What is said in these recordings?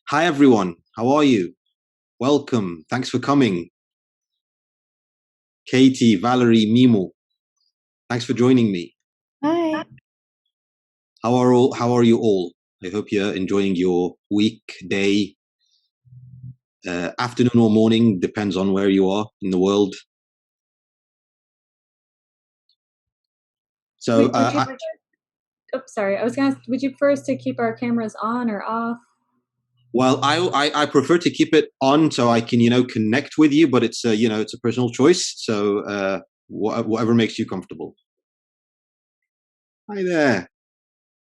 Hi, everyone. How are you? Welcome. Thanks for coming. Katie, Valerie, Mimo. Thanks for joining me. Hi. How are you all? I hope you're enjoying your week, day, afternoon or morning, depends on where you are in the world. So, Sorry. I was going to ask, would you prefer us to keep our cameras on or off? well, I prefer to keep it on so I can connect with you, but it's it's a personal choice. So whatever makes you comfortable. Hi there.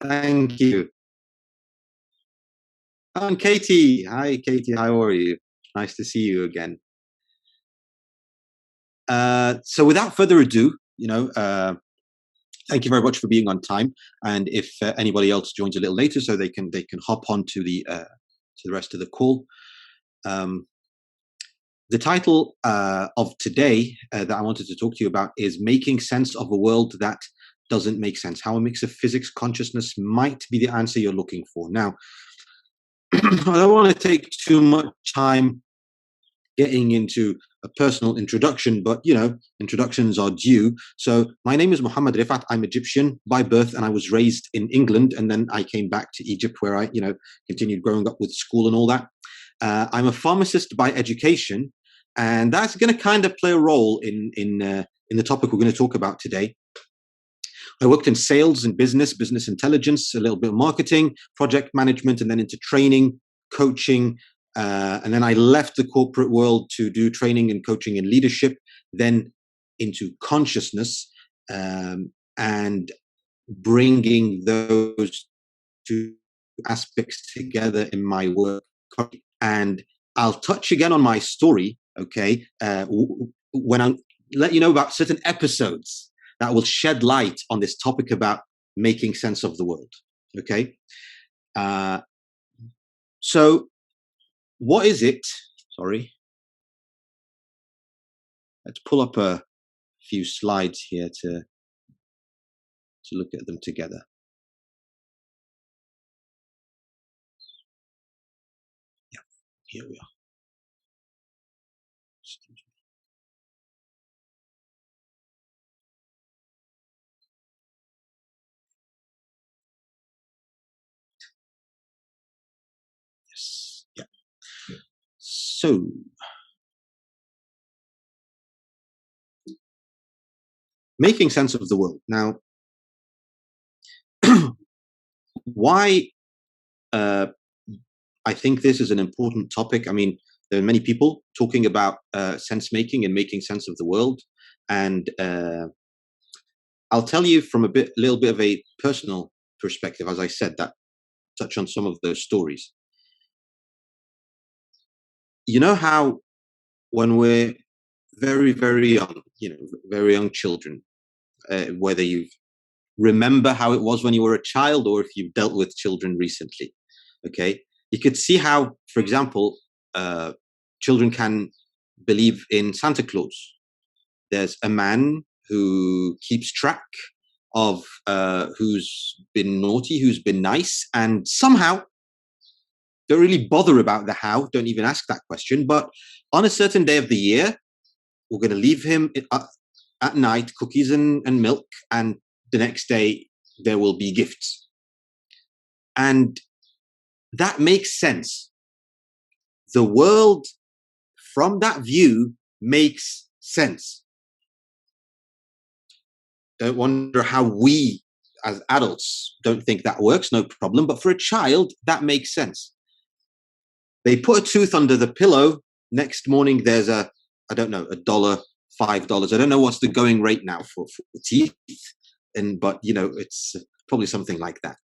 Thank you. And Katie. Hi, Katie. How are you? Nice to see you again. So without further ado, thank you very much for being on time. And if anybody else joins a little later, so they can hop on to the rest of the call. The title of today that I wanted to talk to you about is making sense of a world that doesn't make sense. How a mix of physics consciousness might be the answer you're looking for. Now, I don't want to take too much time getting into a personal introduction, but introductions are due. So my name is M.Refaat. I'm Egyptian by birth, and I was raised in England, and then I came back to Egypt, where I continued growing up with school and all that. I'm a pharmacist by education, and that's going to kind of play a role in the topic we're going to talk about today. I worked in sales and business intelligence, a little bit of marketing, project management, and then into training, coaching. And then I left the corporate world to do training and coaching and leadership, then into consciousness and bringing those two aspects together in my work. And I'll touch again on my story, okay, when I let you know about certain episodes that will shed light on this topic about making sense of the world, okay? So what is it? Sorry. Let's pull up a few slides here to look at them together. Yeah, here we are. Excuse me. Yes. Yeah. So making sense of the world. Now, why I think this is an important topic. I mean, there are many people talking about sense making and making sense of the world. And I'll tell you from a little bit of a personal perspective, as I said, that touch on some of those stories. You know how when we're very, very young, very young children, whether you remember how it was when you were a child or if you've dealt with children recently, okay, you could see how, for example, children can believe in Santa Claus. There's a man who keeps track of who's been naughty, who's been nice, and somehow don't really bother about the how, don't even ask that question. But on a certain day of the year, we're going to leave him at night, cookies and milk, and the next day there will be gifts. And that makes sense. The world from that view makes sense. Don't wonder how we as adults don't think that works, no problem. But for a child, that makes sense. They put a tooth under the pillow. Next morning, there's $1, $5. I don't know what's the going rate now for teeth, but it's probably something like that.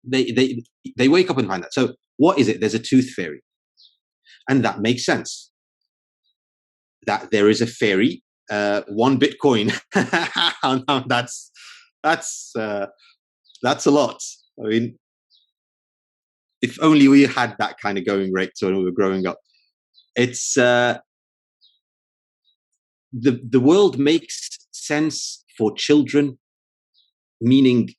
They wake up and find that. So what is it? There's a tooth fairy, and that makes sense. That there is a fairy, 1 Bitcoin. That's a lot. I mean, if only we had that kind of going rate when we were growing up. It's the world makes sense for children, meaning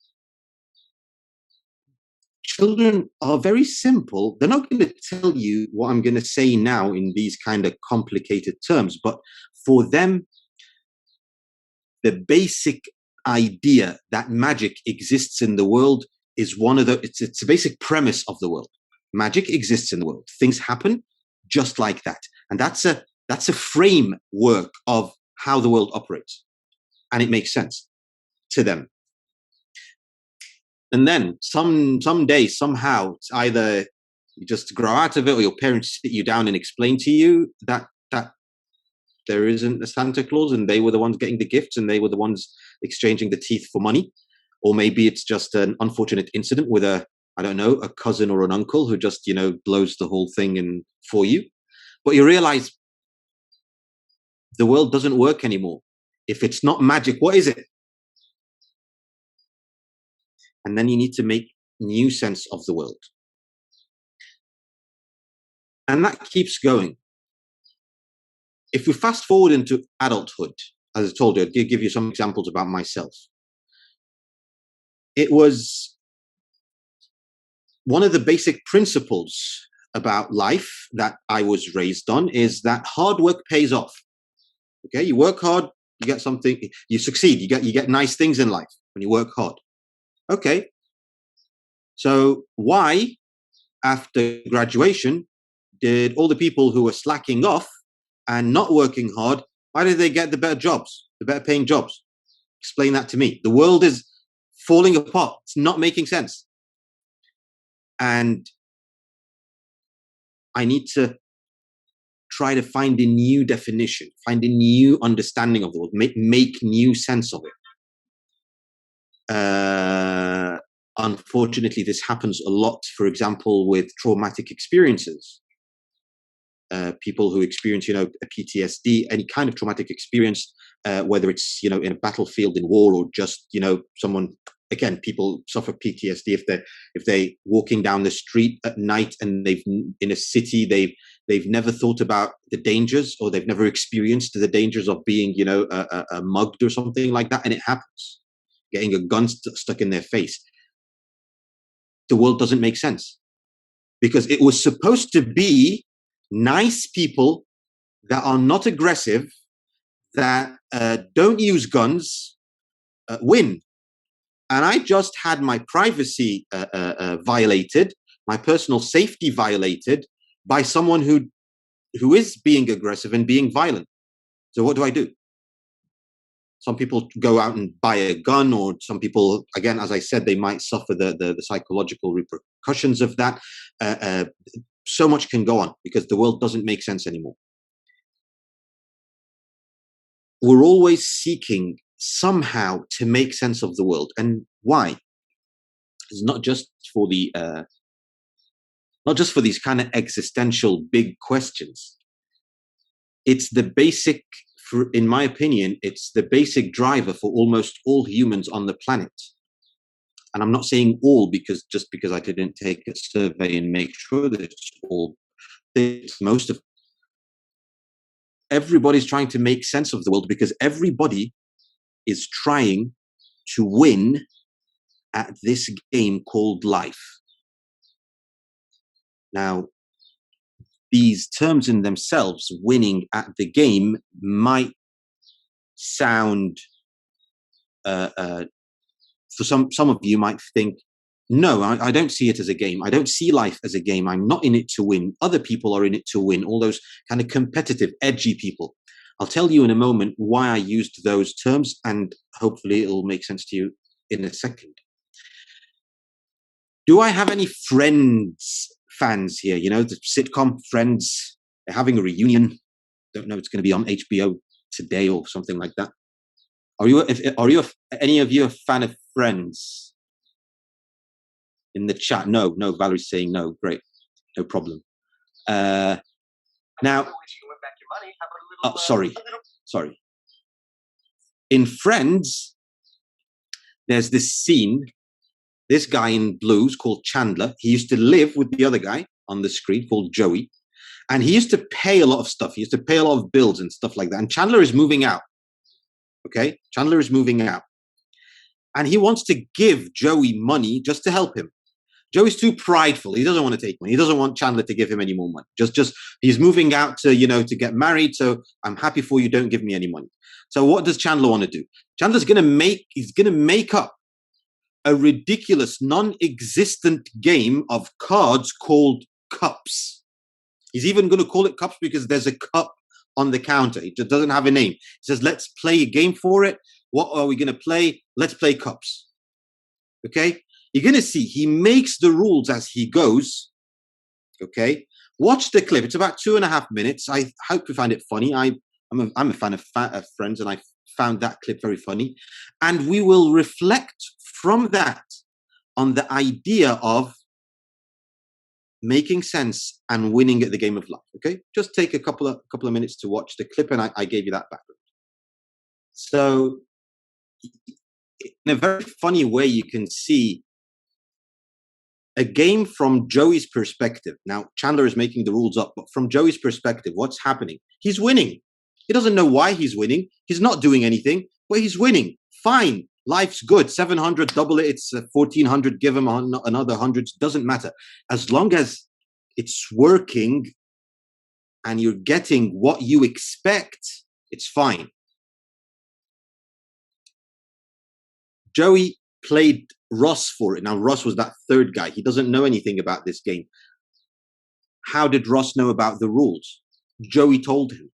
children are very simple. They're not going to tell you what I'm going to say now in these kind of complicated terms, but for them, the basic idea that magic exists in the world is it's a basic premise of the world. Magic exists in the world. Things happen just like that. And that's a framework of how the world operates. And it makes sense to them. And then someday, somehow, it's either you just grow out of it or your parents sit you down and explain to you that there isn't a Santa Claus and they were the ones getting the gifts and they were the ones exchanging the teeth for money. Or maybe it's just an unfortunate incident with a cousin or an uncle who just, blows the whole thing in for you. But you realize the world doesn't work anymore. If it's not magic, what is it? And then you need to make new sense of the world. And that keeps going. If we fast forward into adulthood, as I told you, I'll give you some examples about myself. It was one of the basic principles about life that I was raised on is that hard work pays off. Okay, you work hard, you get something, you succeed, you get nice things in life when you work hard. Okay, so why, after graduation, did all the people who were slacking off and not working hard, why did they get the better jobs, the better paying jobs? Explain that to me. The world is falling apart. It's not making sense. And I need to try to find a new definition, find a new understanding of the world, make new sense of it. Unfortunately, this happens a lot, for example, with traumatic experiences. People who experience, a PTSD, any kind of traumatic experience, whether it's, in a battlefield in war or just, someone, again, people suffer PTSD if they're walking down the street at night and in a city, they've never thought about the dangers or they've never experienced the dangers of being, mugged or something like that. And it happens, getting a gun stuck in their face. The world doesn't make sense because it was supposed to be nice people that are not aggressive, that don't use guns, win. And I just had my privacy violated, my personal safety violated by someone who is being aggressive and being violent. So what do? Some people go out and buy a gun, or some people, again, as I said, they might suffer the psychological repercussions of that. So much can go on because the world doesn't make sense anymore. We're always seeking somehow to make sense of the world. And why? It's not just for these kind of existential big questions. It's the basic, in my opinion, it's the basic driver for almost all humans on the planet. And I'm not saying all because I didn't take a survey and make sure that it's most of. Everybody's trying to make sense of the world because everybody is trying to win at this game called life. Now, these terms in themselves, winning at the game, might sound, for some of you might think, no, I don't see it as a game. I don't see life as a game. I'm not in it to win. Other people are in it to win. All those kind of competitive, edgy people. I'll tell you in a moment why I used those terms, and hopefully it'll make sense to you in a second. Do I have any Friends fans here? The sitcom Friends, they're having a reunion. Don't know, it's going to be on HBO today or something like that. Are you any of you a fan of Friends? In the chat, no, Valerie's saying no. Great, no problem. Now, sorry. In Friends, there's this scene. This guy in blues called Chandler. He used to live with the other guy on the screen called Joey, and he used to pay a lot of stuff. He used to pay a lot of bills and stuff like that. And Chandler is moving out. Okay, Chandler is moving out, and he wants to give Joey money just to help him. Joey's too prideful. He doesn't want to take money. He doesn't want Chandler to give him any more money. Just he's moving out to, to get married. So I'm happy for you. Don't give me any money. So what does Chandler want to do? Chandler's going to make up a ridiculous, non-existent game of cards called cups. He's even going to call it cups because there's a cup on the counter. It just doesn't have a name. He says, let's play a game for it. What are we going to play? Let's play cups. Okay? You're going to see he makes the rules as he goes. Okay? Watch the clip. It's about 2.5 minutes. I hope you find it funny. I'm a fan of Friends, and I found that clip very funny. And we will reflect from that on the idea of making sense and winning at the game of life. Okay? Just take a couple of minutes to watch the clip, and I gave you that background. So, in a very funny way, you can see a game from Joey's perspective. Now, Chandler is making the rules up, but from Joey's perspective, what's happening? He's winning. He doesn't know why he's winning. He's not doing anything, but he's winning. Fine. Life's good. 700, double it. It's 1,400. Give him another 100. Doesn't matter. As long as it's working and you're getting what you expect, it's fine. Joey played Ross for it. Now, Ross was that third guy. He doesn't know anything about this game. How did Ross know about the rules? Joey told him.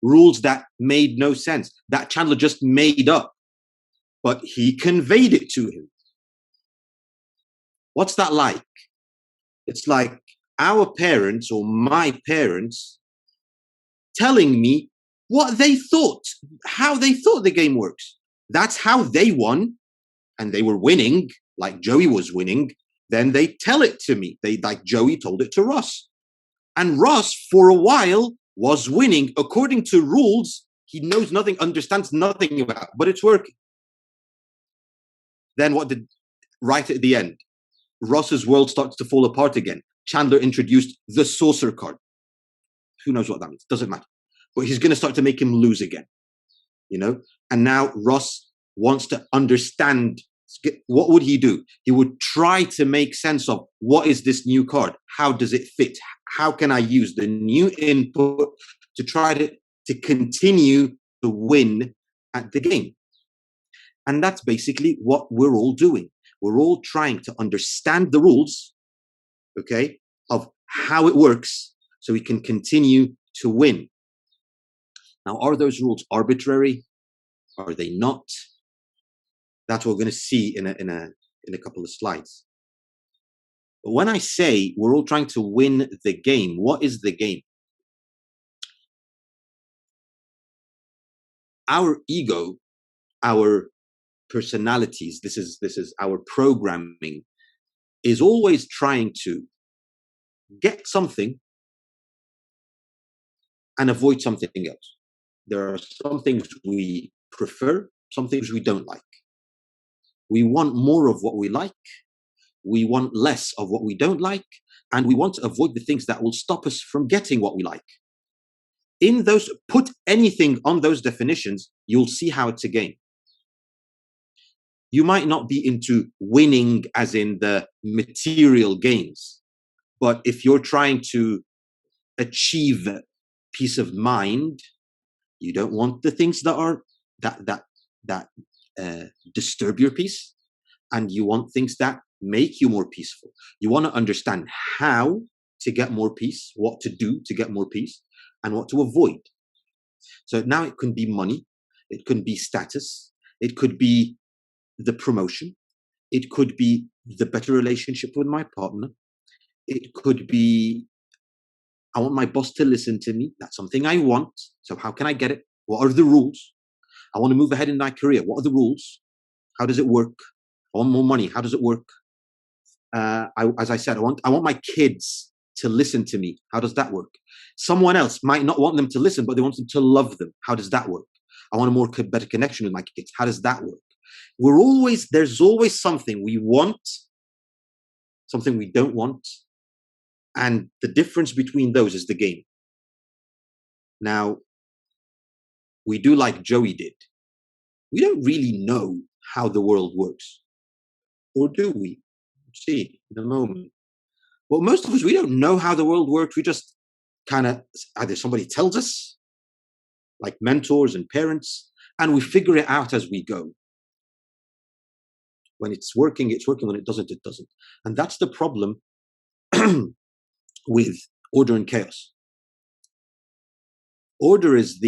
Rules that made no sense, that Chandler just made up, but he conveyed it to him. What's that like? It's like our parents or my parents telling me what they thought, how they thought the game works. That's how they won, and they were winning, like Joey was winning. Then they tell it to me. Like Joey told it to Ross. And Ross, for a while, was winning according to rules he knows nothing, understands nothing about, but it's working. Then what did, right at the end, Ross's world starts to fall apart again. Chandler introduced the saucer card. Who knows what that means? Doesn't matter. But he's going to start to make him lose again, And now Ross wants to understand. What would he do? He would try to make sense of what is this new card? How does it fit? How can I use the new input to try to continue to win at the game? And that's basically what we're all doing. We're all trying to understand the rules, okay, of how it works so we can continue to win. Now, are those rules arbitrary? Are they not? That's what we're going to see in a couple of slides. But when I say we're all trying to win the game, what is the game? Our ego, our personalities, this is our programming, is always trying to get something and avoid something else. There are some things we prefer, some things we don't like. We want more of what we like. We want less of what we don't like. And we want to avoid the things that will stop us from getting what we like. In those, put anything on those definitions, you'll see how it's a game. You might not be into winning as in the material gains, but if you're trying to achieve peace of mind, you don't want the things that are that disturb your peace, and you want things that make you more peaceful. You want to understand how to get more peace, what to do to get more peace, and what to avoid. So now it can be money, it could be status, it could be the promotion, it could be the better relationship with my partner, it could be I want my boss to listen to me. That's something I want. So how can I get it? What are the rules? I want to move ahead in my career. What are the rules? How does it work? I want more money. How does it work? As I said, I want my kids to listen to me. How does that work? Someone else might not want them to listen, but they want them to love them. How does that work? I want a better connection with my kids. How does that work? There's always something we want, something we don't want. And the difference between those is the game. Now, we do like Joey did. We don't really know how the world works. Or do we? see in the moment. Well, most of us, we don't know how the world works. We just kind of, either somebody tells us, like mentors and parents, and we figure it out as we go. When it's working, it's working. When it doesn't, it doesn't. And that's the problem with order and chaos. Order is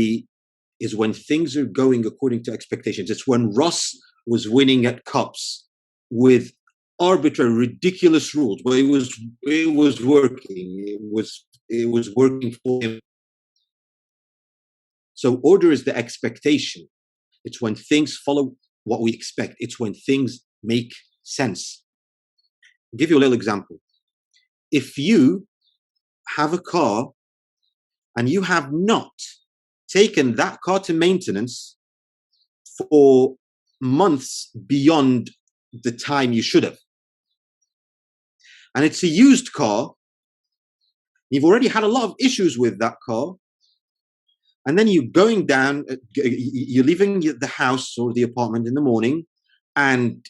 when things are going according to expectations. It's when Ross was winning at cups with arbitrary, ridiculous rules, but it was working. It was working for him. So order is the expectation. It's when things follow what we expect. It's when things make sense. I'll give you a little example. If you have a car and you have not taken that car to maintenance for months beyond the time you should have, and it's a used car, you've already had a lot of issues with that car, and then you're going down, you're leaving the house or the apartment in the morning, and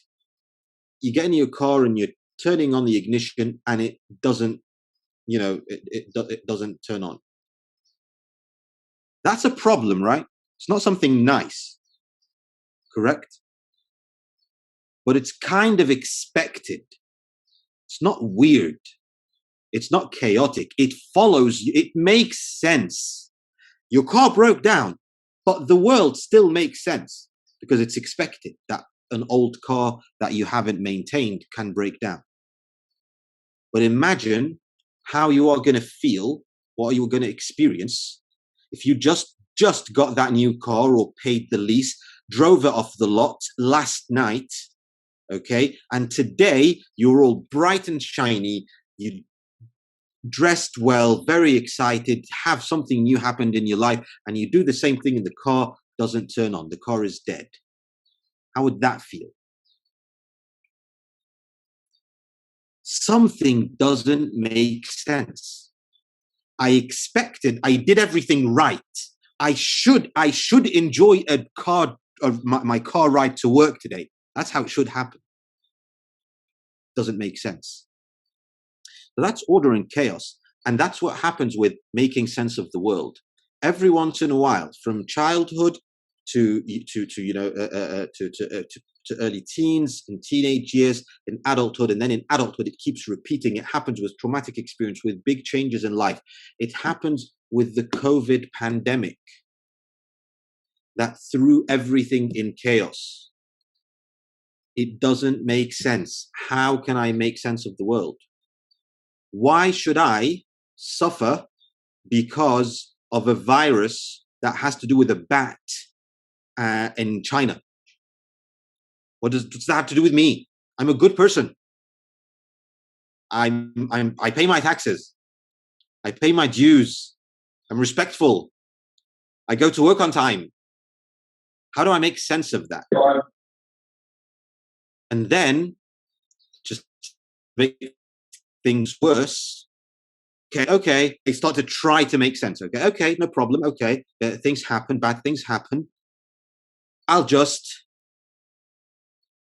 you get in your car and you're turning on the ignition and it doesn't, it doesn't turn on. That's a problem, right? It's not something nice, correct? But it's kind of expected. It's not weird. It's not chaotic. It follows, it makes sense. Your car broke down, but the world still makes sense because it's expected that an old car that you haven't maintained can break down. But imagine how you are going to feel, what you're going to experience if you just got that new car or paid the lease, drove it off the lot last night, okay? And today you're all bright and shiny, you dressed well, very excited, have something new happened in your life, and you do the same thing and the car doesn't turn on. The car is dead. How would that feel? Something doesn't make sense. I did everything right. I should enjoy my car ride to work today. That's how it should happen. Doesn't make sense. So that's order and chaos. And that's what happens with making sense of the world. Every once in a while, from childhood to early teens and teenage years, in adulthood, and then in adulthood, it keeps repeating. It happens with traumatic experience, with big changes in life. It happens with the COVID pandemic that threw everything in chaos. It doesn't make sense. How can I make sense of the world? Why should I suffer because of a virus that has to do with a bat in China? What does that have to do with me? I'm a good person. I pay my taxes. I pay my dues. I'm respectful. I go to work on time. How do I make sense of that? And then just make things worse. Okay. I start to try to make sense. Okay, no problem. Okay, things happen, bad things happen. I'll just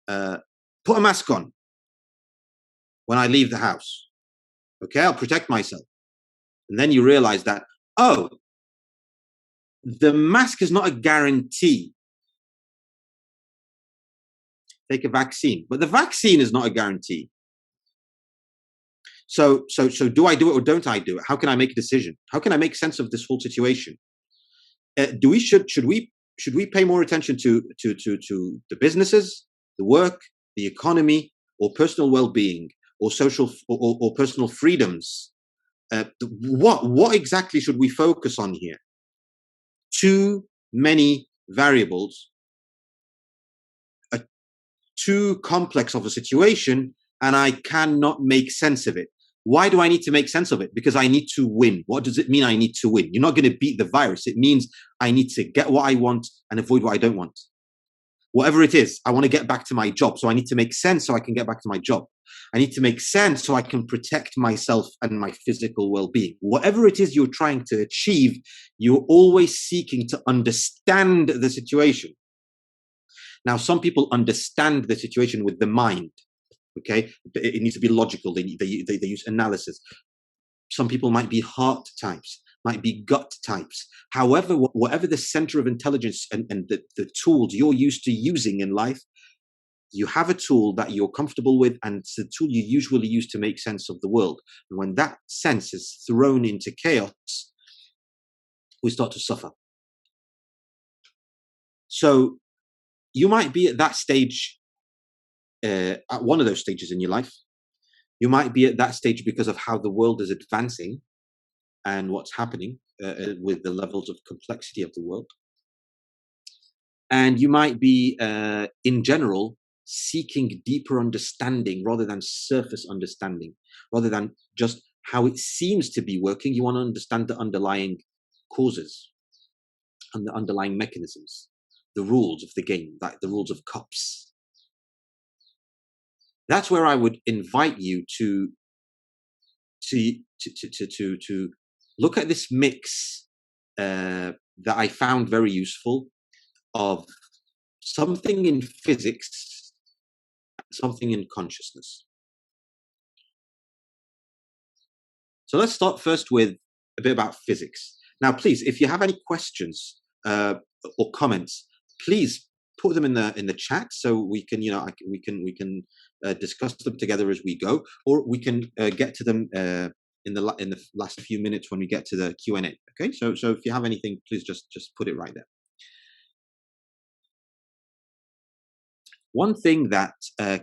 put a mask on when I leave the house. Okay, I'll protect myself. And then you realize that, oh, the mask is not a guarantee. Take a vaccine, but the vaccine is not a guarantee. So do I do it or don't I do it? How can I make a decision? How can I make sense of this whole situation? Should we pay more attention to the businesses, the work, the economy, or personal well-being, or social or personal freedoms? What exactly should we focus on here? Too many variables, too complex of a situation, and I cannot make sense of it. Why do I need to make sense of it? Because I need to win. What does it mean I need to win? You're not going to beat the virus. It means I need to get what I want and avoid what I don't want. Whatever it is, I want to get back to my job. So I need to make sense so I can get back to my job. I need to make sense so I can protect myself and my physical well-being. Whatever it is you're trying to achieve, you're always seeking to understand the situation. Now, some people understand the situation with the mind. Okay, it needs to be logical. They use analysis. Some people might be heart types, might be gut types. However, whatever the center of intelligence and the tools you're used to using in life, you have a tool that you're comfortable with, and it's the tool you usually use to make sense of the world. And when that sense is thrown into chaos, we start to suffer. So you might be at that stage, at one of those stages in your life. You might be at that stage because of how the world is advancing and what's happening with the levels of complexity of the world. And you might be, in general, seeking deeper understanding rather than surface understanding, rather than just how it seems to be working. You want to understand the underlying causes and the underlying mechanisms, the rules of the game, like the rules of cups. That's where I would invite you to look at this mix that I found very useful, of something in physics, something in consciousness. So let's start first with a bit about physics. Now, please, if you have any questions or comments, please put them in the chat so we can, we can discuss them together as we go, or we can get to them in the last few minutes when we get to the Q&A. Okay, so if you have anything, please just put it right there. One thing that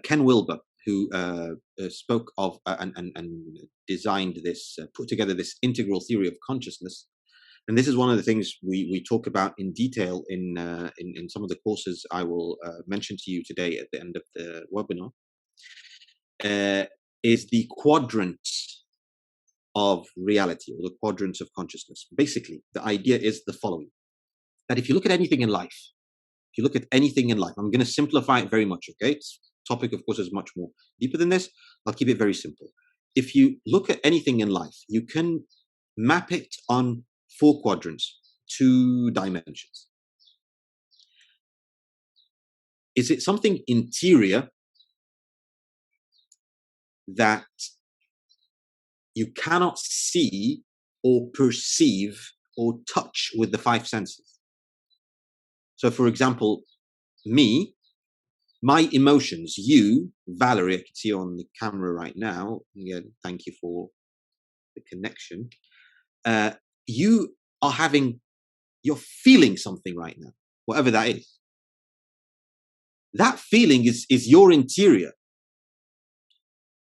Ken Wilber, who spoke of and designed this, put together this integral theory of consciousness, and this is one of the things we talk about in detail in some of the courses I will mention to you today at the end of the webinar, is the quadrants of reality, or the quadrants of consciousness. Basically, the idea is the following: that if you look at anything in life, I'm going to simplify it very much, okay? This topic, of course, is much more deeper than this. I'll keep it very simple. If you look at anything in life, you can map it on 4 quadrants, 2 dimensions. Is it something interior that you cannot see or perceive or touch with the 5 senses? So, for example, my emotions, you, Valerie, I can see you on the camera right now. Again, thank you for the connection. You're feeling something right now, whatever that is. That feeling is your interior.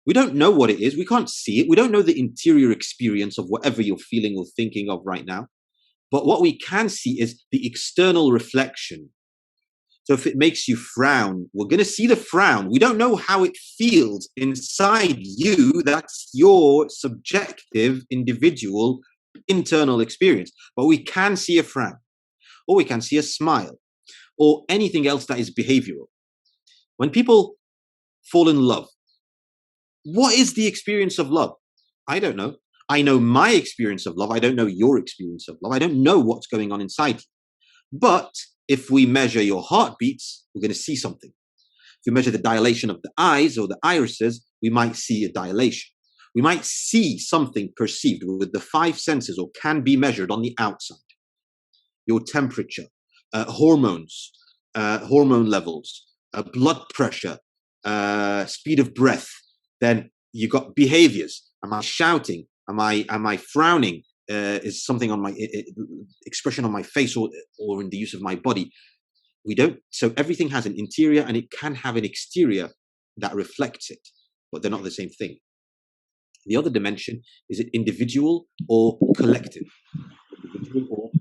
We don't know what it is. We can't see it. We don't know the interior experience of whatever you're feeling or thinking of right now. But what we can see is the external reflection. So if it makes you frown, we're going to see the frown. We don't know how it feels inside you. That's your subjective, individual, internal experience. But we can see a frown, or we can see a smile, or anything else that is behavioral. When people fall in love, what is the experience of love? I don't know. I know my experience of love. I don't know your experience of love. I don't know what's going on inside you. But if we measure your heartbeats, we're going to see something. If we measure the dilation of the eyes or the irises, we might see a dilation. We might see something perceived with the 5 senses, or can be measured on the outside. Your temperature, hormones, hormone levels, blood pressure, speed of breath. Then you got behaviors. Am I shouting? Am I frowning? Is something on my expression on my face or in the use of my body? We don't. So everything has an interior and it can have an exterior that reflects it, but they're not the same thing. The other dimension is it individual or collective? Individual or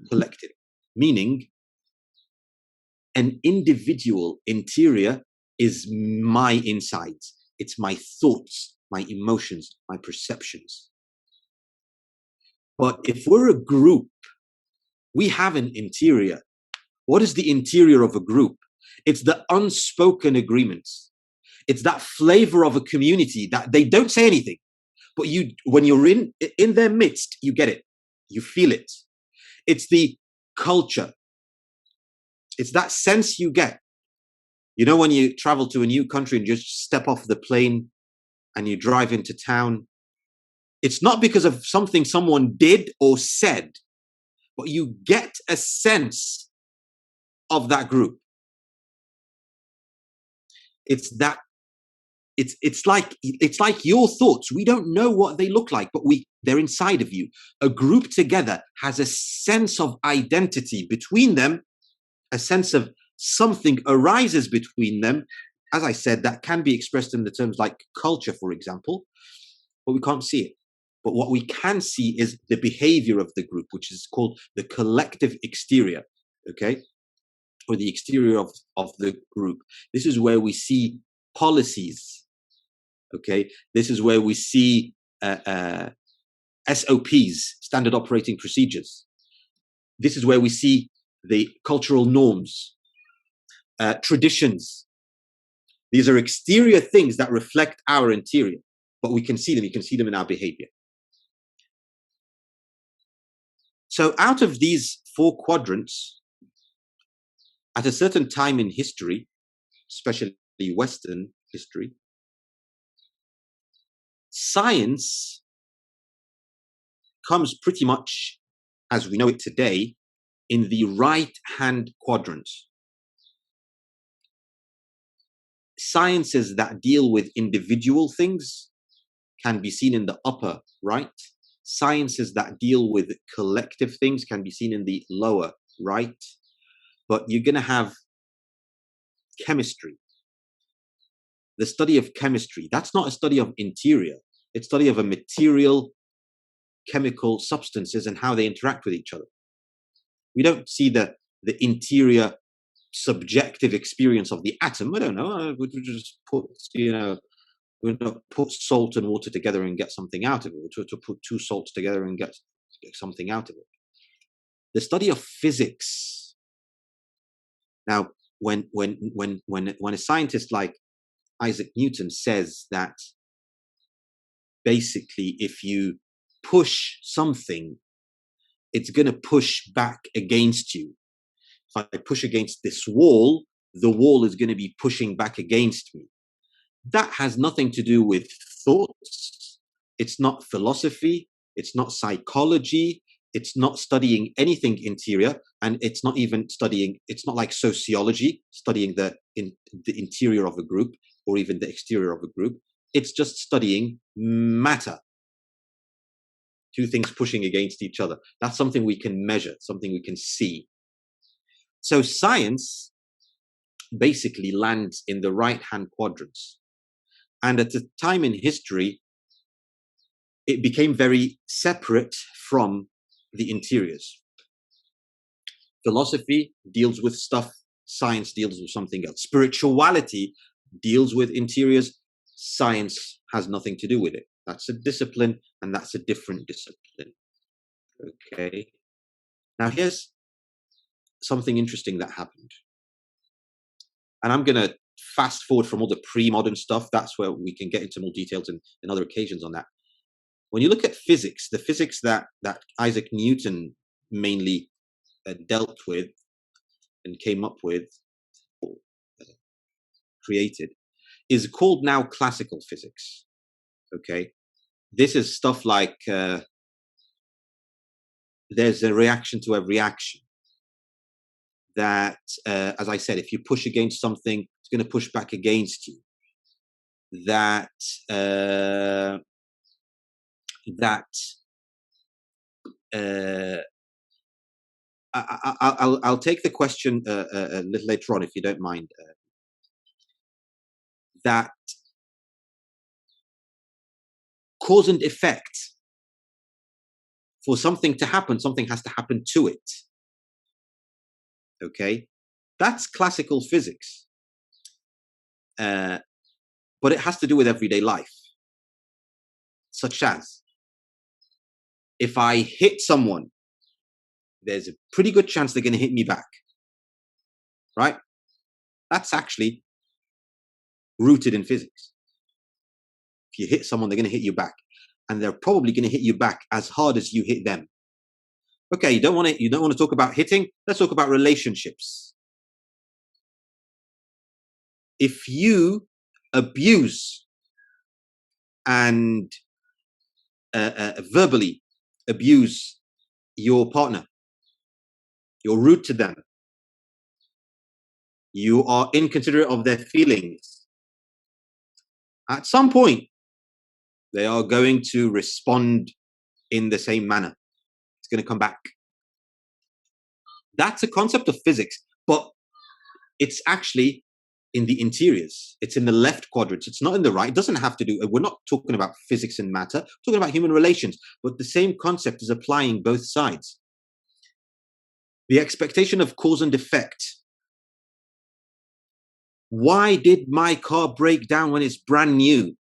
collective, meaning an individual interior is my insides. It's my thoughts, my emotions, my perceptions. But if we're a group, we have an interior. What is the interior of a group? It's the unspoken agreements. It's that flavor of a community that they don't say anything, but when you're in their midst, you get it. You feel it. It's the culture. It's that sense you get. You know, when you travel to a new country and just step off the plane and you drive into town, it's not because of something someone did or said, but you get a sense of that group. It's that it's like your thoughts. We don't know what they look like, but they're inside of you. A group together has a sense of identity between them, a sense of something arises between them. As I said, that can be expressed in the terms like culture, for example, but we can't see it. But what we can see is the behavior of the group, which is called the collective exterior, okay? Or the exterior of the group. This is where we see policies, okay? This is where we see SOPs, standard operating procedures. This is where we see the cultural norms, traditions. These are exterior things that reflect our interior, but we can see them. You can see them in our behavior. So out of these 4 quadrants, at a certain time in history, especially Western history, science comes pretty much as we know it today in the right-hand quadrant. Sciences that deal with individual things can be seen in the upper right. Sciences that deal with collective things can be seen in the lower right. But you're going to have chemistry. The study of chemistry, that's not a study of interior. It's a study of a material, chemical substances and how they interact with each other. We don't see the interior subjective experience of the atom. I don't know. We just put, we don't put salt and water together and get something out of it. To put 2 salts together and get something out of it. The study of physics. Now, when a scientist like Isaac Newton says that basically if you push something, it's going to push back against you. If I push against this wall, the wall is going to be pushing back against me. That has nothing to do with thoughts. It's not philosophy. It's not psychology. It's not studying anything interior. And it's not even studying, it's not like sociology, studying the interior of a group or even the exterior of a group. It's just studying matter. 2 things pushing against each other. That's something we can measure, something we can see. So science basically lands in the right-hand quadrants. And at a time in history, it became very separate from the interiors. Philosophy deals with stuff, science deals with something else. Spirituality deals with interiors, science has nothing to do with it. That's a discipline, and that's a different discipline. Okay. Now here's something interesting that happened. And I'm going to fast forward from all the pre-modern stuff. That's where we can get into more details in other occasions on that. When you look at physics, the physics that Isaac Newton mainly dealt with and came up with, created, is called now classical physics. Okay. This is stuff like there's a reaction to every action. That, as I said, if you push against something, it's going to push back against you. That I'll take the question a little later on if you don't mind. That cause and effect. For something to happen, something has to happen to it. Okay, that's classical physics. But it has to do with everyday life. Such as, if I hit someone, there's a pretty good chance they're going to hit me back. Right? That's actually rooted in physics. If you hit someone, they're going to hit you back. And they're probably going to hit you back as hard as you hit them. Okay, you don't want to talk about hitting? Let's talk about relationships. if you abuse and verbally abuse your partner, you're rude to them, you are inconsiderate of their feelings, at some point, they are going to respond in the same manner. It's going to come back. That's a concept of physics, but it's actually in the interiors. It's in the left quadrant. It's not in the right. It doesn't have to do, we're not talking about physics and matter, we're talking about human relations, but the same concept is applying both sides. The expectation of cause and effect. Why did my car break down when it's brand new?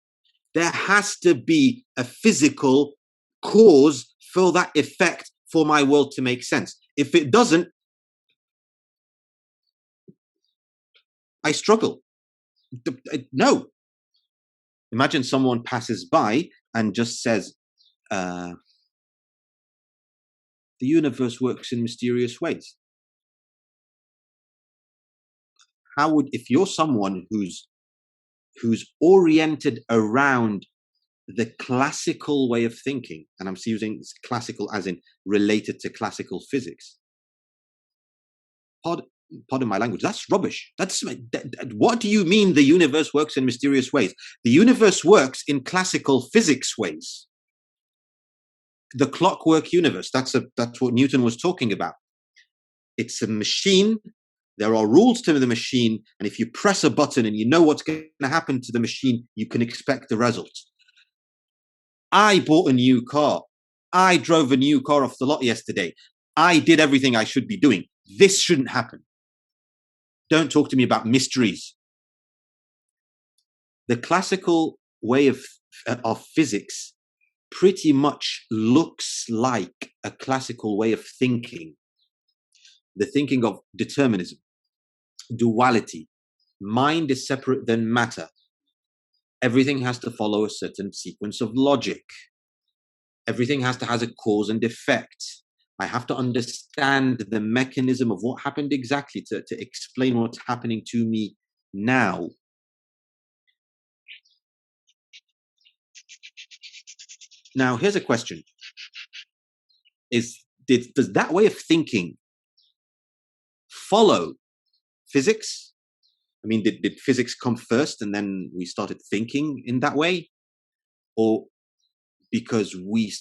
There has to be a physical cause for that effect for my world to make sense. If it doesn't, I struggle. No. Imagine someone passes by and just says, the universe works in mysterious ways. How would, if you're someone who's oriented around the classical way of thinking, and I'm using classical as in related to classical physics, pardon my language, that's rubbish. What do you mean the universe works in mysterious ways? The universe works in classical physics ways. The clockwork universe, that's what Newton was talking about. It's a machine. There are rules to the machine, and if you press a button and you know what's going to happen to the machine, you can expect the results. I bought a new car. I drove a new car off the lot yesterday. I did everything I should be doing. This shouldn't happen. Don't talk to me about mysteries. The classical way of physics pretty much looks like a classical way of thinking. The thinking of determinism, duality. Mind is separate than matter. Everything has to follow a certain sequence of logic. Everything has to have a cause and effect. I have to understand the mechanism of what happened exactly to explain what's happening to me now. Now, here's a question. Does that way of thinking follow physics? I mean, did physics come first and then we started thinking in that way? Or because we,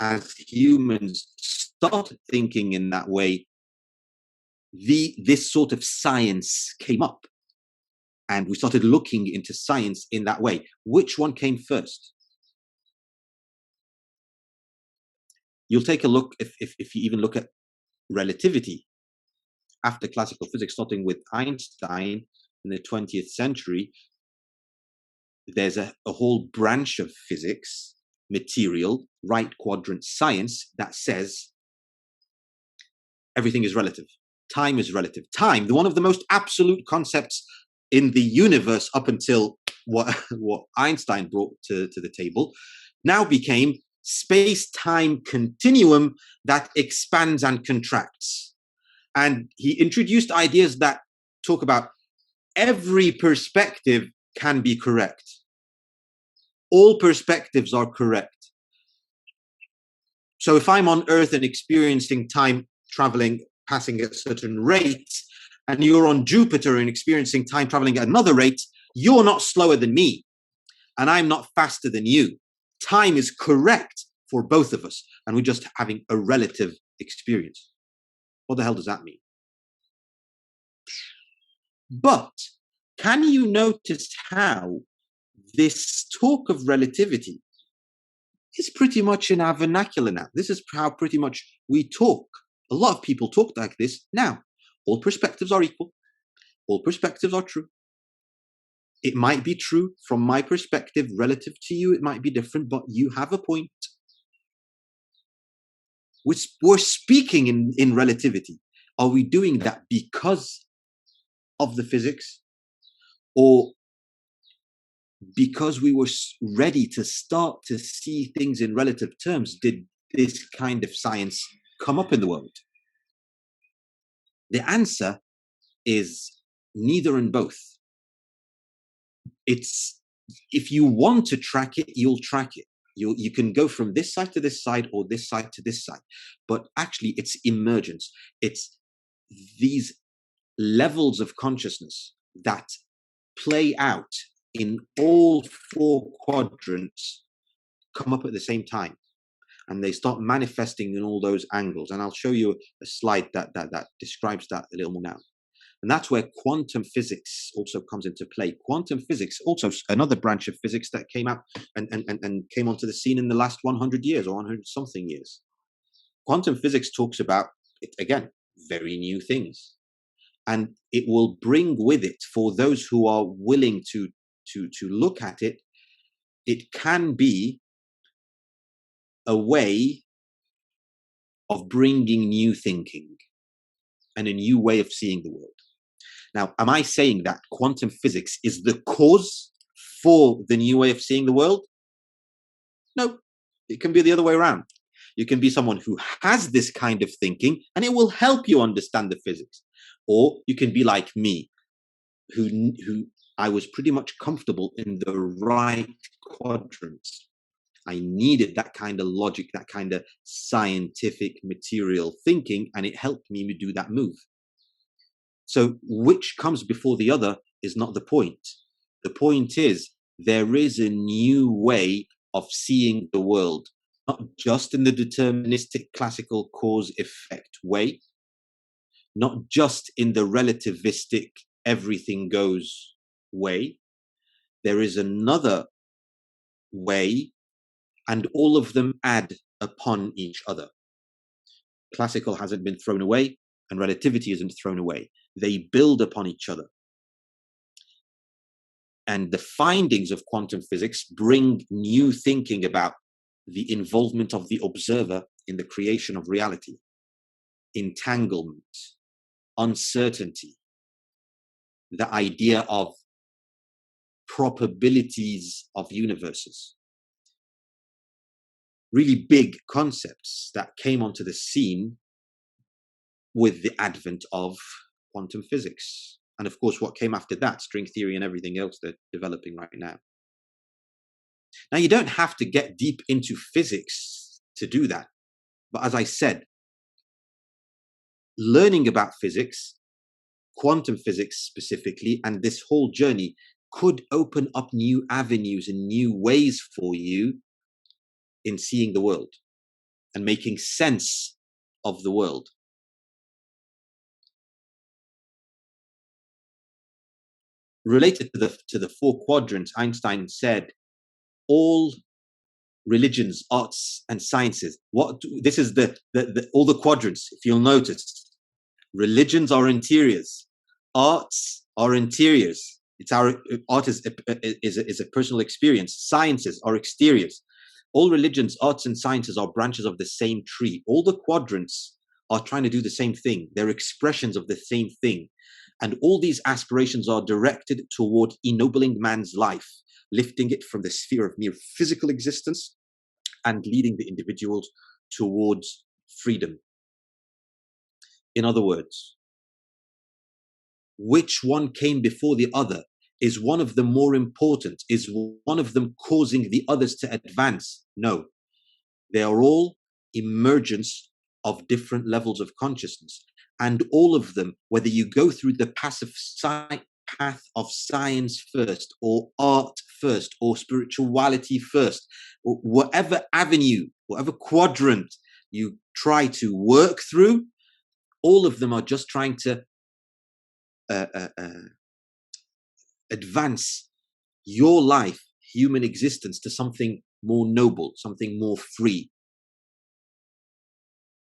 as humans, started thinking in that way, this sort of science came up and we started looking into science in that way? Which one came first? You'll take a look, if you even look at relativity after classical physics, starting with Einstein in the 20th century, there's a whole branch of physics, material, right quadrant science, that says everything is relative. Time is relative. Time, one of the most absolute concepts in the universe up until what Einstein brought to the table, now became space-time continuum that expands and contracts. And he introduced ideas that talk about every perspective can be correct. All perspectives are correct. So if I'm on Earth and experiencing time traveling, passing at a certain rate, and you're on Jupiter and experiencing time traveling at another rate, you're not slower than me, and I'm not faster than you. Time is correct for both of us, and we're just having a relative experience. What the hell does that mean? But can you notice how this talk of relativity is pretty much in our vernacular now? This is how pretty much we talk. A lot of people talk like this now. All perspectives are equal. All perspectives are true. It might be true from my perspective, relative to you, it might be different, but you have a point. We're speaking in relativity. Are we doing that because of the physics, or because we were ready to start to see things in relative terms, did this kind of science come up in the world? The answer is neither and both. it's, if you want to track it, you'll track it. You can go from this side to this side or this side to this side, but actually it's emergence. It's these levels of consciousness that play out in all four quadrants come up at the same time, and they start manifesting in all those angles. And I'll show you a slide that describes that a little more now. And that's where quantum physics also comes into play. Quantum physics, also another branch of physics that came out and came onto the scene in the last 100 years or 100 something years. Quantum physics talks about, again, very new things. And it will bring with it, for those who are willing to look at it, it can be a way of bringing new thinking and a new way of seeing the world. Now, am I saying that quantum physics is the cause for the new way of seeing the world? No, it can be the other way around. You can be someone who has this kind of thinking and it will help you understand the physics. Or you can be like me, who I was pretty much comfortable in the right quadrants. I needed that kind of logic, that kind of scientific material thinking, and it helped me do that move. So which comes before the other is not the point. The point is there is a new way of seeing the world, not just in the deterministic classical cause-effect way, not just in the relativistic everything goes way. There is another way, and all of them add upon each other. Classical hasn't been thrown away, and relativity isn't thrown away. They build upon each other. And the findings of quantum physics bring new thinking about the involvement of the observer in the creation of reality, entanglement, uncertainty, the idea of probabilities of universes. Really big concepts that came onto the scene with the advent of quantum physics. And of course, what came after that, string theory and everything else they're developing right now. Now, you don't have to get deep into physics to do that. But as I said, learning about physics, quantum physics specifically, and this whole journey could open up new avenues and new ways for you in seeing the world and making sense of the world. Related to the four quadrants, Einstein said, all religions, arts, and sciences. This is all the quadrants. If you'll notice, religions are interiors, arts are interiors. Art is a personal experience. Sciences are exteriors. All religions, arts, and sciences are branches of the same tree. All the quadrants are trying to do the same thing. They're expressions of the same thing. And all these aspirations are directed toward ennobling man's life, lifting it from the sphere of mere physical existence and leading the individuals towards freedom. In other words, which one came before the other? Is one of them more important? Is one of them causing the others to advance? No. They are all emergence of different levels of consciousness. And all of them, whether you go through the path of science first, or art first, or spirituality first, or whatever avenue, whatever quadrant you try to work through, all of them are just trying to advance your life, human existence, to something more noble, something more free.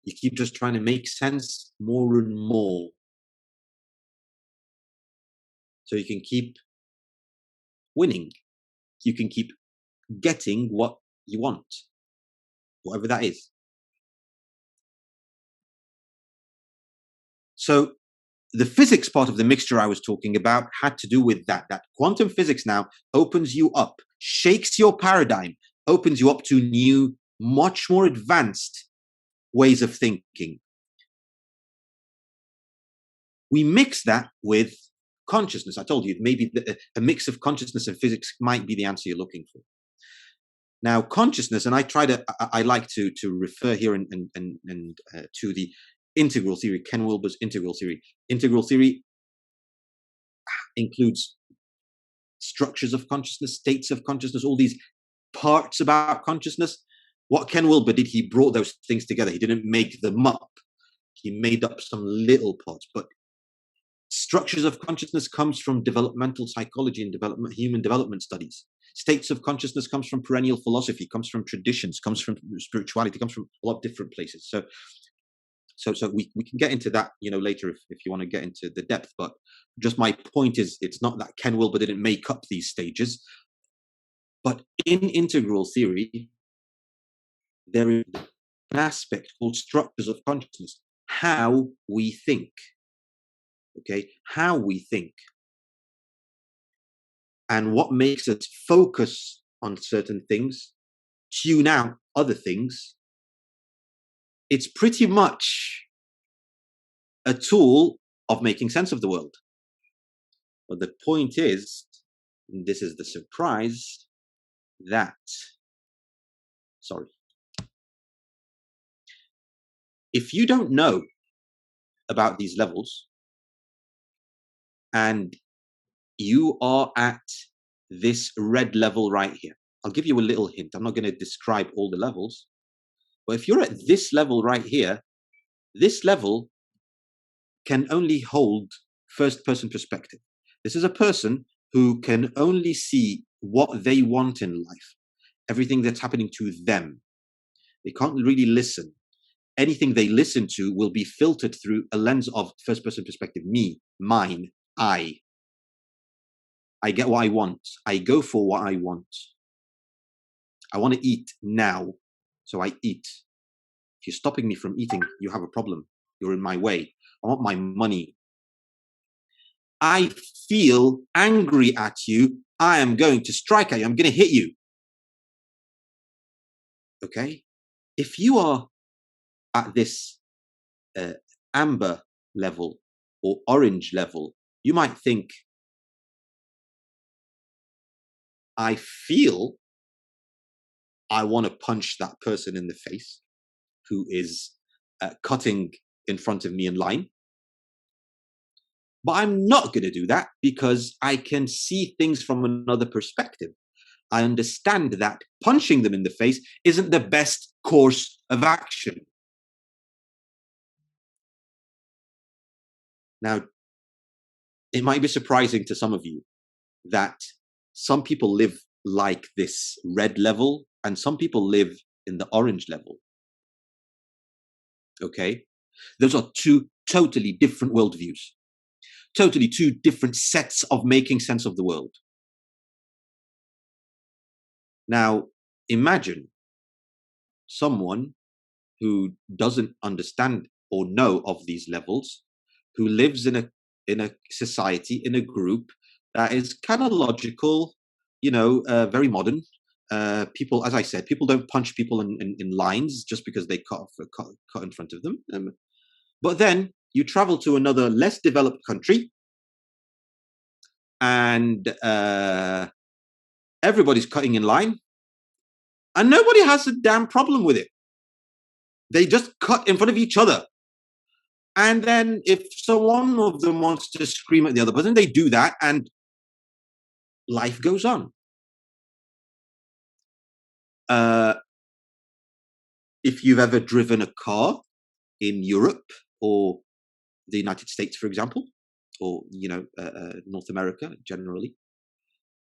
You keep just trying to make sense more and more, so you can keep winning. You can keep getting what you want, whatever that is. So the physics part of the mixture I was talking about had to do with that quantum physics now opens you up, shakes your paradigm, opens you up to new, much more advanced ways of thinking. We mix that with consciousness. I told you, maybe a mix of consciousness and physics might be the answer you're looking for. Now, consciousness, and I like to refer here and to the integral theory, Ken Wilber's integral theory. Integral theory includes structures of consciousness, states of consciousness, all these parts about consciousness. What Ken Wilber did, he brought those things together. He didn't make them up. He made up some little parts, but structures of consciousness comes from developmental psychology and human development studies. States of consciousness comes from perennial philosophy, comes from traditions, comes from spirituality, comes from a lot of different places. So we can get into that, later if you want to get into the depth. But just my point is, it's not that Ken Wilber didn't make up these stages, but in integral theory, there is an aspect called structures of consciousness, how we think. Okay, how we think. And what makes us focus on certain things, tune out other things. It's pretty much a tool of making sense of the world. But the point is, and this is the surprise, if you don't know about these levels, and you are at this red level right here. I'll give you a little hint. I'm not going to describe all the levels, but if you're at this level right here, this level can only hold first-person perspective. This is a person who can only see what they want in life, everything that's happening to them. They can't really listen. Anything they listen to will be filtered through a lens of first-person perspective. Me, mine, I get what I want. I go for what I want. I want to eat now, so I eat. If you're stopping me from eating, you have a problem. You're in my way. I want my money. I feel angry at you. I am going to strike at you. I'm going to hit you. Okay? If you are at this amber level or orange level, you might think, I feel I want to punch that person in the face who is cutting in front of me in line. But I'm not going to do that because I can see things from another perspective. I understand that punching them in the face isn't the best course of action. Now, it might be surprising to some of you that some people live like this red level and some people live in the orange level. Okay? Those are two totally different worldviews. Totally two different sets of making sense of the world. Now, imagine someone who doesn't understand or know of these levels, who lives in a society, in a group that is kind of logical, very modern. People, as I said, people don't punch people in lines just because they cut in front of them. But then you travel to another less developed country and everybody's cutting in line and nobody has a damn problem with it. They just cut in front of each other. And then if one of them wants to scream at the other person, they do that and life goes on. If you've ever driven a car in Europe or the United States, for example, or, North America generally,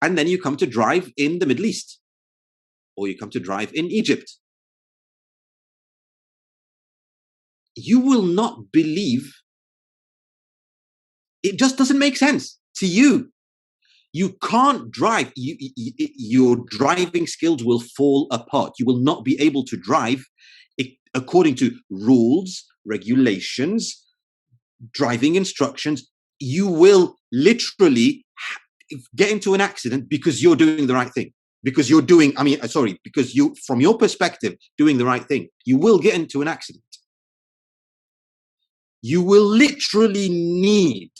and then you come to drive in the Middle East, or you come to drive in Egypt, you will not believe, it just doesn't make sense to you. You can't drive. Your driving skills will fall apart. You will not be able to drive according to rules, regulations, driving instructions. You will literally get into an accident because you're doing the right thing. Because you, from your perspective, doing the right thing. You will get into an accident. You will literally need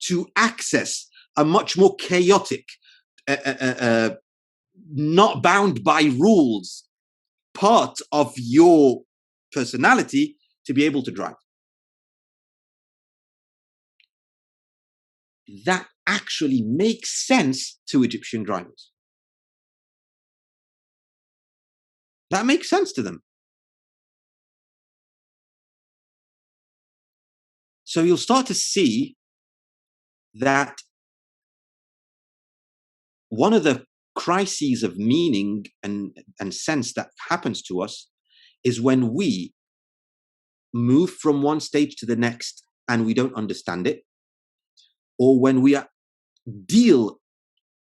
to access a much more chaotic, not bound by rules part of your personality to be able to drive. That actually makes sense to Egyptian drivers. That makes sense to them. So you'll start to see that one of the crises of meaning and sense that happens to us is when we move from one stage to the next and we don't understand it, or when we deal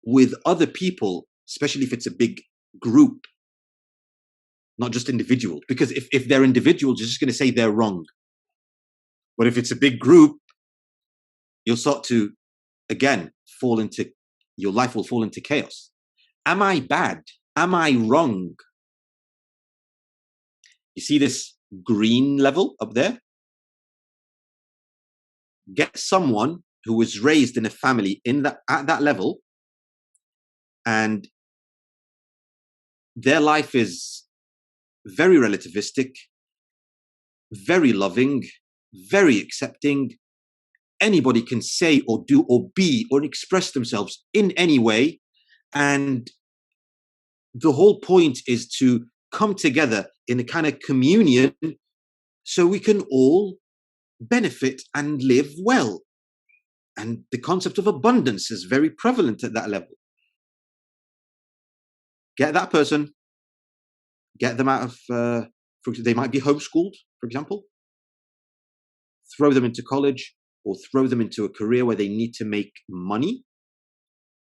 with other people, especially if it's a big group, not just individuals, because if they're individuals, you're just going to say they're wrong. But if it's a big group, you'll start to, again, your life will fall into chaos. Am I bad? Am I wrong? You see this green level up there? Get someone who was raised in a family at that level, and their life is very relativistic, very loving, very accepting. Anybody can say or do or be or express themselves in any way. And the whole point is to come together in a kind of communion so we can all benefit and live well. And the concept of abundance is very prevalent at that level. Get that person, get them out of, they might be homeschooled, for example, throw them into college or throw them into a career where they need to make money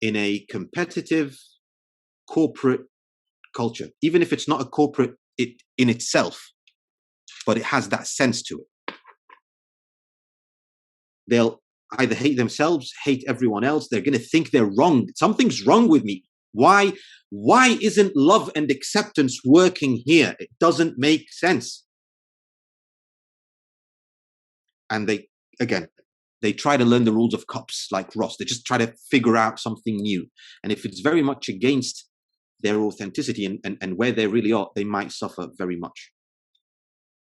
in a competitive corporate culture, even if it's not a corporate in itself, but it has that sense to it. They'll either hate themselves, hate everyone else. They're going to think they're wrong. Something's wrong with me. Why isn't love and acceptance working here? It doesn't make sense. And they try to learn the rules of cops like Ross. They just try to figure out something new. And if it's very much against their authenticity and where they really are, they might suffer very much.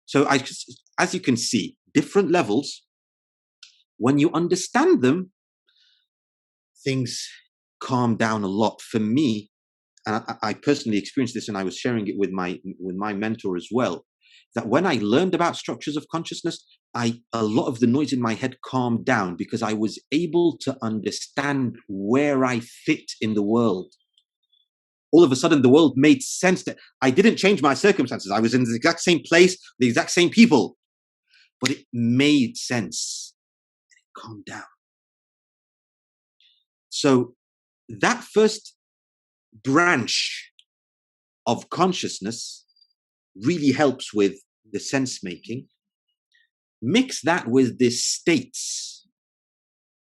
So as you can see, different levels, when you understand them, things calm down a lot. For me, and I personally experienced this, and I was sharing it with my mentor as well, that when I learned about structures of consciousness, a lot of the noise in my head calmed down because I was able to understand where I fit in the world. All of a sudden, the world made sense. That I didn't change my circumstances. I was in the exact same place, the exact same people, but it made sense. It calmed down. So that first branch of consciousness really helps with the sense making. Mix that with the states.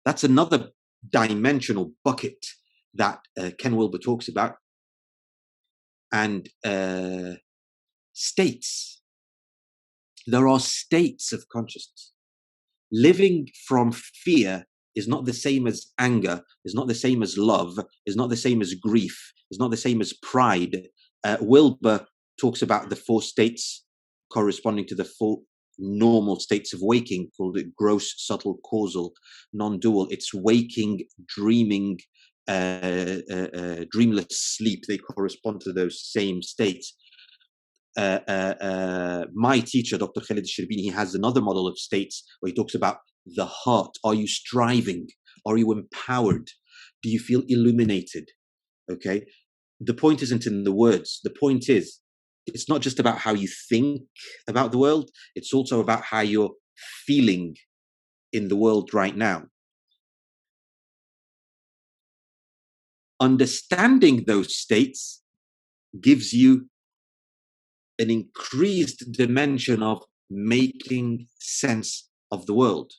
That's another dimensional bucket that Ken Wilber talks about. And states. There are states of consciousness. Living from fear is not the same as anger, is not the same as love, is not the same as grief, is not the same as pride. Wilber talks about the 4 states corresponding to the 4 normal states of waking, called it gross, subtle, causal, non-dual. It's waking, dreaming, dreamless sleep. They correspond to those same states. My teacher, Dr. Khalid Shirbini, he has another model of states where he talks about the heart. Are you striving? Are you empowered? Do you feel illuminated? Okay. The point isn't in the words. The point is, it's not just about how you think about the world. It's also about how you're feeling in the world right now. Understanding those states gives you an increased dimension of making sense of the world.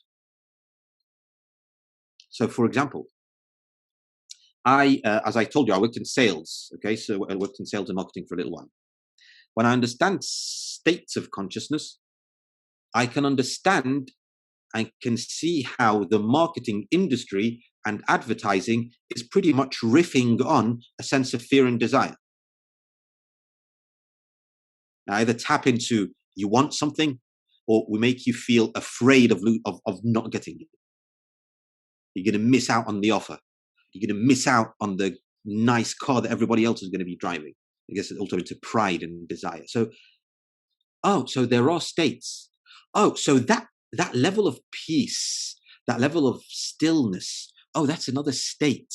So, for example, as I told you, I worked in sales. Okay, so I worked in sales and marketing for a little while. When I understand states of consciousness, I can understand and can see how the marketing industry and advertising is pretty much riffing on a sense of fear and desire. Now, either tap into you want something, or we make you feel afraid of not getting it. You're going to miss out on the offer. You're going to miss out on the nice car that everybody else is going to be driving. I guess it's also into pride and desire. So, so there are states. So that level of peace, that level of stillness, that's another state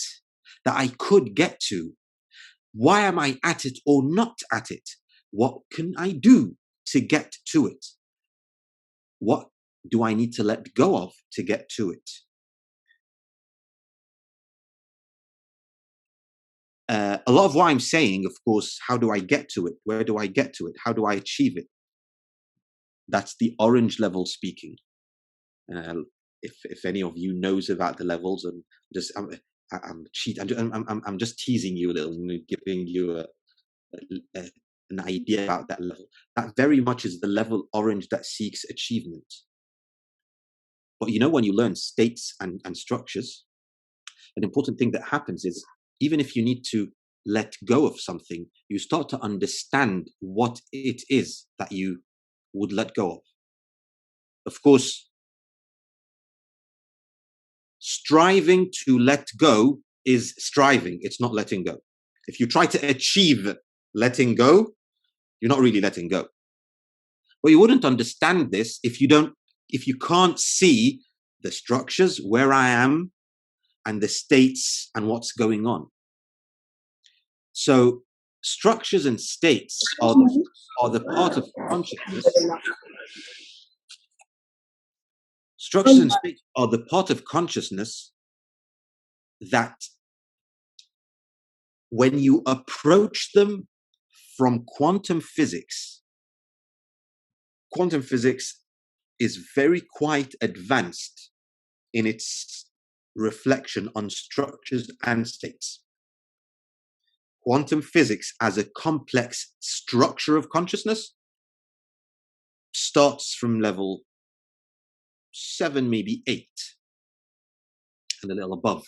that I could get to. Why am I at it or not at it? What can I do to get to it? What do I need to let go of to get to it? A lot of what I'm saying, of course, how do I get to it? Where do I get to it? How do I achieve it? That's the orange level speaking. If any of you knows about the levels, and just I'm just teasing you a little, giving you an idea about that level. That very much is the level orange that seeks achievement. But when you learn states and structures, an important thing that happens is, even if you need to let go of something, you start to understand what it is that you would let go of. Of course, striving to let go is striving. It's not letting go. If you try to achieve letting go, you're not really letting go. But you wouldn't understand this if you can't see the structures, where I am, and the states and what's going on. So structures and states are the part of consciousness. Structures and states are the part of consciousness that, when you approach them from quantum physics is very quite advanced in its reflection on structures and states. Quantum physics as a complex structure of consciousness starts from level 7, maybe 8, and a little above.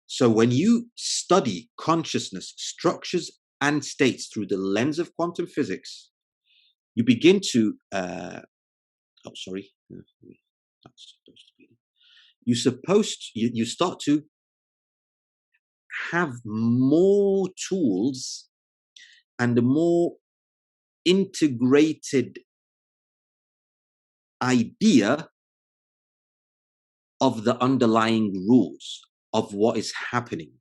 So when you study consciousness, structures, and states through the lens of quantum physics, you begin to you start to have more tools and a more integrated idea of the underlying rules of what is happening.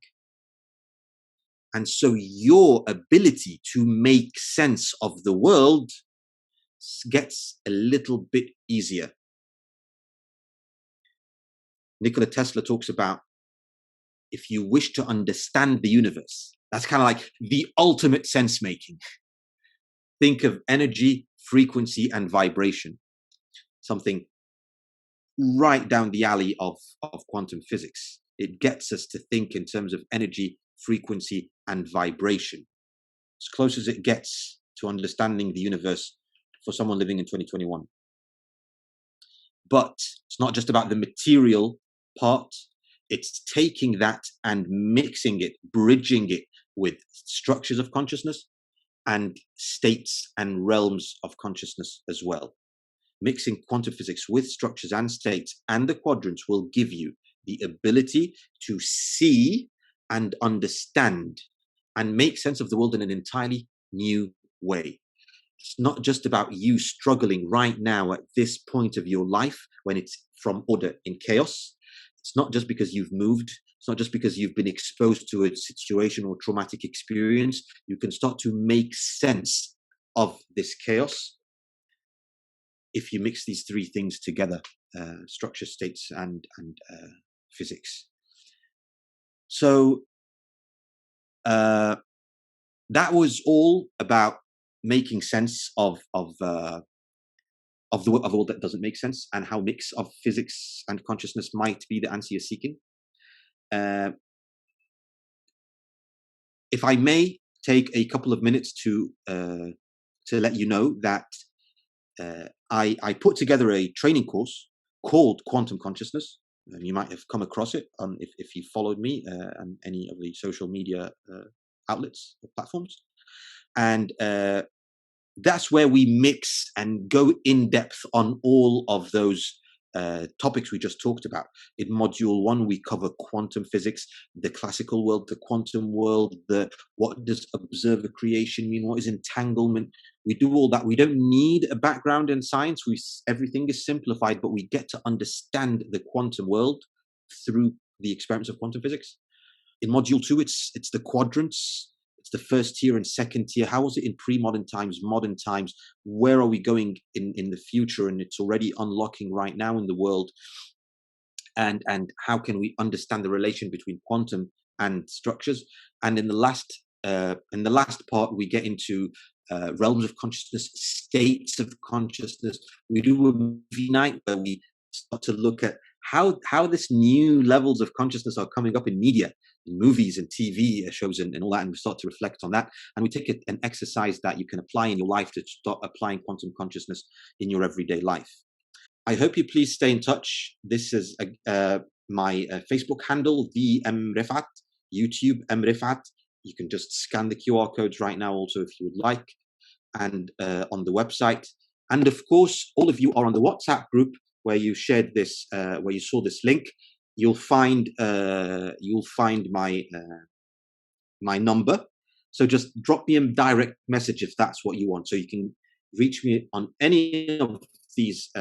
And so your ability to make sense of the world gets a little bit easier. Nikola Tesla talks about, if you wish to understand the universe, that's kind of like the ultimate sense making. Think of energy, frequency, and vibration. Something right down the alley of quantum physics. It gets us to think in terms of energy, frequency, and vibration. As close as it gets to understanding the universe for someone living in 2021. But it's not just about the material part. It's taking that and mixing it, bridging it with structures of consciousness and states and realms of consciousness as well. Mixing quantum physics with structures and states and the quadrants will give you the ability to see and understand and make sense of the world in an entirely new way. It's not just about you struggling right now at this point of your life when it's from order in chaos. It's not just because you've moved. It's not just because you've been exposed to a situation or traumatic experience. You can start to make sense of this chaos if you mix these three things together, structure, states, and physics. So that was all about making sense of the world that doesn't make sense, and how mix of physics and consciousness might be the answer you're seeking. If I may take a couple of minutes to let you know that I put together a training course called Quantum Consciousness. and you might have come across it if you followed me on any of the social media outlets or platforms. And that's where we mix and go in depth on all of those topics we just talked about. In module 1, we cover quantum physics, the classical world, the quantum world, what does observer creation mean, what is entanglement. We do all that. We don't need a background in science. Everything is simplified, but we get to understand the quantum world through the experiments of quantum physics. In module 2, it's the quadrants. It's the first tier and second tier. How was it in pre-modern times, modern times? Where are we going in the future? And it's already unlocking right now in the world. And how can we understand the relation between quantum and structures? And in the last part, we get into realms of consciousness, states of consciousness. We do a movie night where we start to look at how this new levels of consciousness are coming up in media, in movies and TV shows and all that, and we start to reflect on that. And we take an exercise that you can apply in your life to start applying quantum consciousness in your everyday life. I hope you please stay in touch. This is my Facebook handle, the M.Refaat, YouTube M.Refaat. You can just scan the QR codes right now also if you would like, and on the website. And of course, all of you are on the WhatsApp group where you shared this, where you saw this link. You'll find my my number. So just drop me a direct message if that's what you want. So you can reach me on any of these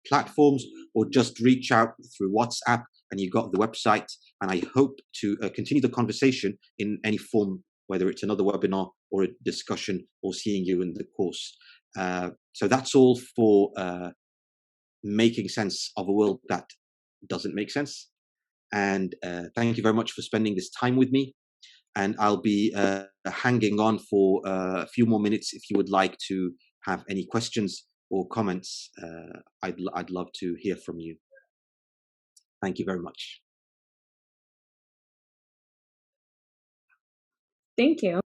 platforms, or just reach out through WhatsApp, and you got the website. And I hope to continue the conversation in any form, whether it's another webinar or a discussion or seeing you in the course. So that's all for making sense of a world that doesn't make sense. And thank you very much for spending this time with me. And I'll be hanging on for a few more minutes if you would like to have any questions or comments. I'd love to hear from you. Thank you very much. Thank you.